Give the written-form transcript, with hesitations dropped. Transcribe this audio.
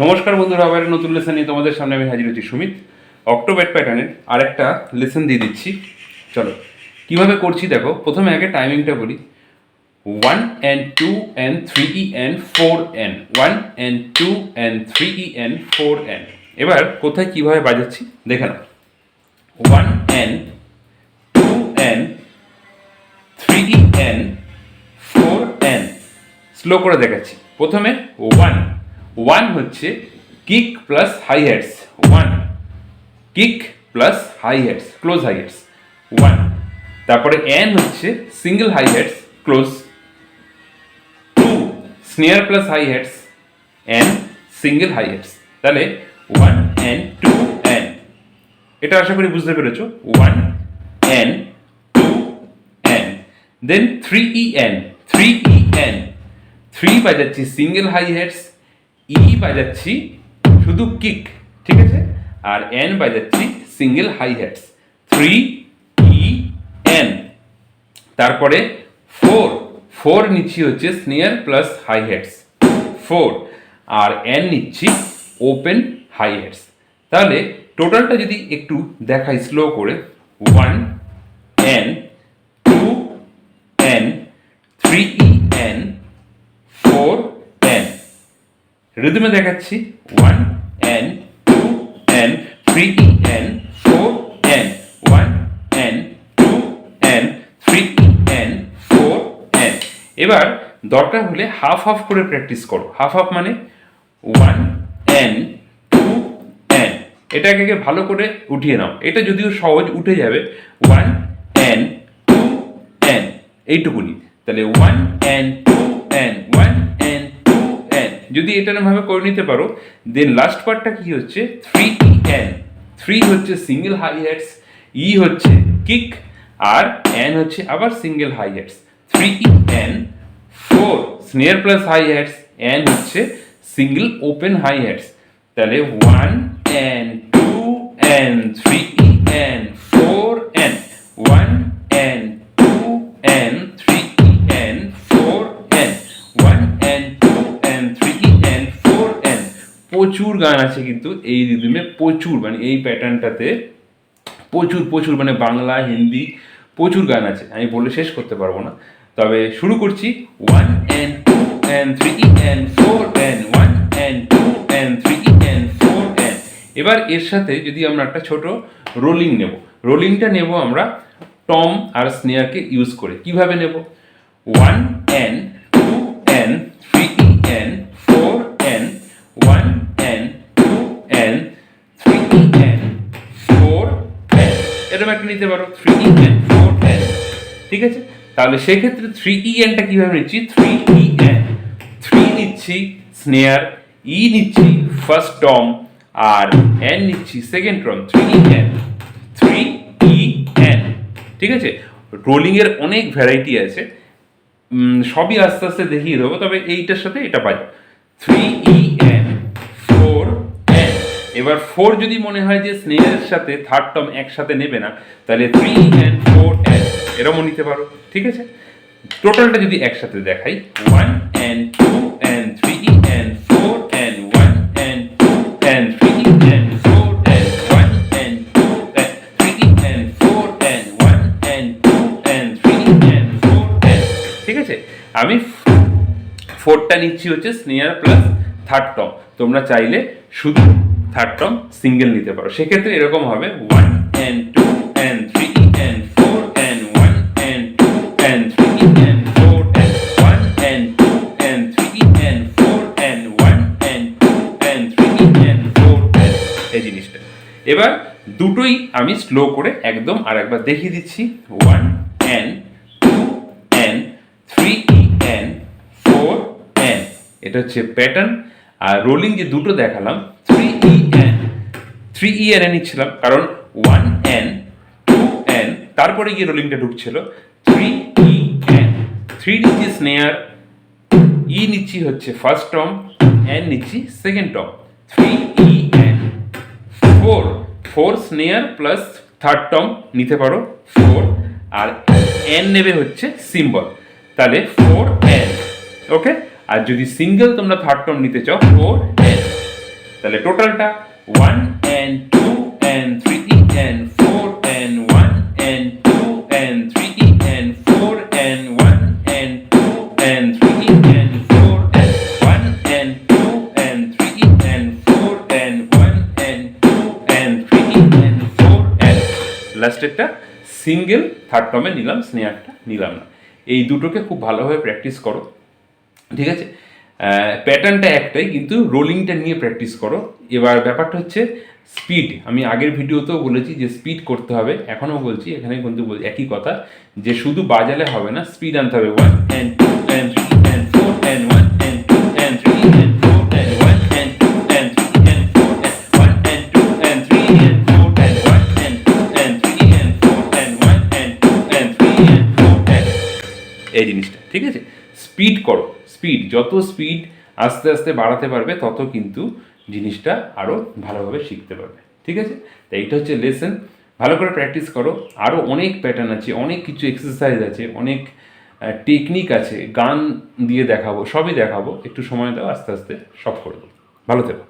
নমস্কার বন্ধুরা, আবার নতুন লেসন নিয়ে তোমাদের সামনে আমি হাজির হচ্ছি সুমিত। অক্টোপ্যাড প্যাটার্নের আরেকটা লেসন দিয়ে দিচ্ছি। চলো কীভাবে করছি দেখো। প্রথমে আগে টাইমিংটা বলি। 1 and 2 and 3 and 4 and 1 and 2 and 3 and 4 and এবার কোথায় কীভাবে বাজাচ্ছি দেখে নাও। 1 and 2 and 3 and 4 and slow করে দেখাচ্ছি। প্রথমে 1 হচ্ছে kick plus hi hats, 1 kick plus hi hats, close hi hats 1। তারপরে এন হচ্ছে single hi hats close, 2 snare plus hi hats, and single hi hats. তাহলে 1 and 2 and এটা আশা করি বুঝতে পেরেছো। 1 and 2 and দেন 3 en 3 বাজাচ্ছি সিঙ্গেল হাই হ্যাটস, ই বাজাচ্ছি শুধু কিক, ঠিক আছে, আর এন বাজাচ্ছি সিঙ্গেল হাই হ্যাটস 3 ই এন। তারপরে 4 নিচ্ছি হচ্ছে স্নেয়ার প্লাস হাই হ্যাটস 4, আর এন নিচ্ছি ওপেন হাই হ্যাটস। তাহলে টোটালটা যদি একটু দেখাই স্লো করে, 1 এন 2 এন 3 ই এন 4 এন। রিদমে দেখাচ্ছি 1 and 2 and 3 and 4 and 1 and 2 and 3 and 4 and। এবার দরকার হলে হাফ হাফ করে প্র্যাকটিস করো। হাফ হাফ মানে 1 and 2 and এটাকে ভালো করে উঠিয়ে নাও। এটা যদিও সহজ, উঠে যাবে 1 and 2 and এইটুকুনি। তাহলে 1 and 2 and 1 and 2 and যদি এটা ভাবে করে নিতে পারো, দেন লাস্ট পার্টটা কি হচ্ছে 3 en। 3 হচ্ছে সিঙ্গেল হাই হ্যাটস, ই হচ্ছে কিক, আর এন হচ্ছে আবার single hi hats 3 en 4 snare plus hi hats, and হচ্ছে সিঙ্গেল ওপেন হাই হ্যাটস। তাহলে 1 and 2 and 3 en 4 en 1 and 2 and 3 en 4 en 1 and 2 and 3 and 4 and। প্রচুর গান আছে কিন্তু এই রিদমে, প্রচুর, মানে এই প্যাটার্নটাতে প্রচুর মানে বাংলা হিন্দি প্রচুর গান আছে, আমি বলে শেষ করতে পারবো না। তবে শুরু করছি 1 and 2 and 3 and 4 and 1 and 2 and 3 and 4 and। এবার এর সাথে যদি আমরা একটা ছোট রোলিং নেব, রোলিংটা নেব আমরা টম আর স্নেয়ারকে ইউজ করে। কিভাবে নেব? 1 and 2 and 3 and 4 and 1 and 2 and 3 and 4 and এরকম একটা নিতে পারো 3 and 4 and, ঠিক আছে। তাহলে সেক্ষেত্রে 3 এনটা কিভাবে নিচ্ছি? 3 en 3 নিচ্ছি স্নেয়ার, ই নিচ্ছি ফার্স্ট টম, আর এন নিচ্ছি সেকেন্ড টম 3 en 3 en, ঠিক আছে। রোলিং এর অনেক ভ্যারাইটি আছে, সবই আস্তে আস্তে দেখিয়ে দেবো। তবে এইটার সাথে এটা পাই 3 en 4 en। এবার 4 যদি মনে হয় যে স্নেয়ারের সাথে থার্ড টম একসাথে নেবে না, তাহলে 3 en 4 en এরকমও নিতে পারো, ঠিক আছে। টোটালটা যদি একসাথে দেখাই 1 and 2 and 3 and 4 and 1 and 2 and 3 and 4 and 1 and 2 and 3 and 4 and 1 and 2 and 3 and 4 and, ঠিক আছে। আমি 4টা নিচ্ছি হচ্ছে স্নেয়ার প্লাস থার্ড টম। তোমরা চাইলে শুধু থার্ড টম সিঙ্গেল নিতে পারো, সেক্ষেত্রে এরকম হবে 1 and 2 and 3 and 4 and 1 and 2 and 3 and 4 and 1 and 2 and 3 and 4 and 1 and 2 and 3 and 4 and এই জিনিসটা। এবার দুটোই আমি স্লো করে একদম আর একবার দেখিয়ে দিচ্ছি। 1 and 2 and 3 and 4 and এটা হচ্ছে প্যাটার্ন। আর রোলিং যে দুটো দেখালাম 3 en নিচ্ছিলাম, কারণ 1 and 2 and তারপরে গিয়ে রোলিংটা ঢুকছিল 3 en 3 নিচ্ছি স্নেয়ার, ই নিচ্ছি হচ্ছে ফার্স্ট টম, এন নিচ্ছি second Tom 3 en 4 snare plus third Tom নিতে পারো 4, আর এন নেবে হচ্ছে সিম্বল, তাহলে 4 en, ওকে। আর যদি সিঙ্গেল তোমরা থার্ড টম নিতে চাও 4 en, তাহলে টোটালটা 1 and 2 and 3 and 4 and 1 and 2 and 3 and 4 and 1 and 2 and 3 and 4 and 1 and 2 and 3 and 4 and 1 and 2 and 3 and 4 and লাস্টেরটা single third টমে নিলাম, স্নেয়ারটা নিলাম না। এই দুটোকে খুব ভালোভাবে প্র্যাকটিস করো, ঠিক আছে? প্যাটার্নটা একটাই, কিন্তু রোলিংটা নিয়ে প্র্যাকটিস করো। এবার ব্যাপারটা হচ্ছে স্পিড। আমি আগের ভিডিওতেও বলেছি যে স্পিড করতে হবে, এখনও বলছি, এখানে কিন্তু একই কথা, যে শুধু বাজালে হবে না, স্পিড আনতে হবে। 1 and 2 and 3 and 4 and 1 and 2 and 3 and 4 and 1 and 2 and 3 and 4 and 1 and 2 and 3 and 4 and 1 and 2 and 3 and 4 and 1 and 2 and 3 and 4 and এই জিনিসটা, ঠিক আছে? স্পিড করো, স্পিড যত স্পিড আস্তে আস্তে বাড়াতে পারবে তত কিন্তু জিনিসটা আরও ভালোভাবে শিখতে পারবে, ঠিক আছে? তাই এইটা হচ্ছে লেসন। ভালো করে প্র্যাকটিস করো। আরও অনেক প্যাটার্ন আছে, অনেক কিছু এক্সারসাইজ আছে, অনেক টেকনিক আছে, গান দিয়ে দেখাবো, সবই দেখাবো। একটু সময় দাও, আস্তে আস্তে সব করে দেবো। ভালো থেকো।